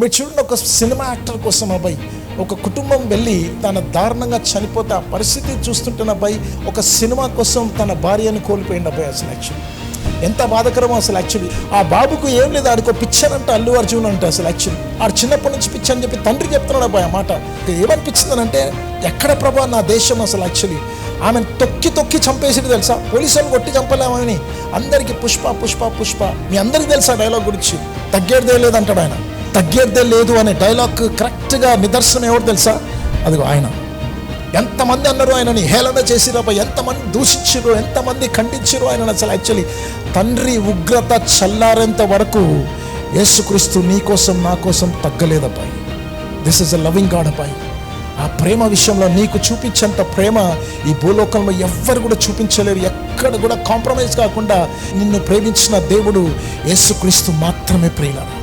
మీరు చూడండి, ఒక సినిమా యాక్టర్ కోసం అబ్బాయి ఒక కుటుంబం వెళ్ళి తన దారుణంగా చనిపోతే ఆ పరిస్థితి చూస్తుంటున్న అబ్బాయి ఒక సినిమా కోసం తన భార్యను కోల్పోయింది అబ్బాయి. అసలు యాక్చువల్లీ ఎంత బాధకరమో అసలు. యాక్చువల్లీ ఆ బాబుకు ఏం లేదు, ఆడికో పిక్చర్ అంటే అల్లు అర్జున్ అంటే అసలు యాక్చువల్లీ ఆడు చిన్నప్పటి నుంచి పిక్చర్ అని చెప్పి తండ్రి చెప్తున్నాడు అబ్బాయి. ఆ మాట ఏమనిపించిందనంటే, ఎక్కడ ప్రభా నా దేశం అసలు. యాక్చువల్లీ ఆమెను తొక్కి చంపేసి తెలుసా, పోలీసులు కొట్టి చంపలేమని అందరికీ పుష్ప పుష్ప పుష్ప. మీ అందరికీ తెలుసా డైలాగ్ గురించి? తగ్గేదే లేదంటాడు ఆయన. తగ్గేదే లేదు అనే డైలాగ్ కరెక్ట్గా నిదర్శనం ఎవరు తెలుసా? అదిగో ఆయన. ఎంతమంది అన్నారు ఆయనని హేళన చేసిరబ్బా, ఎంతమంది దూషించారు, ఎంతమంది ఖండించారు ఆయనను అసలు. యాక్చువల్లీ తండ్రి ఉగ్రత చల్లారేంత వరకు యేసుక్రీస్తు నీ కోసం నా కోసం తగ్గలేదబ్బాయి. This is a loving god అబ్బాయి. ఆ ప్రేమ విషయంలో నీకు చూపించేంత ప్రేమ ఈ భూలోకంలో ఎవ్వరు కూడా చూపించలేరు. ఎక్కడ కూడా కాంప్రమైజ్ కాకుండా నిన్ను ప్రేమించిన దేవుడు యేసుక్రీస్తు మాత్రమే ప్రియులారా.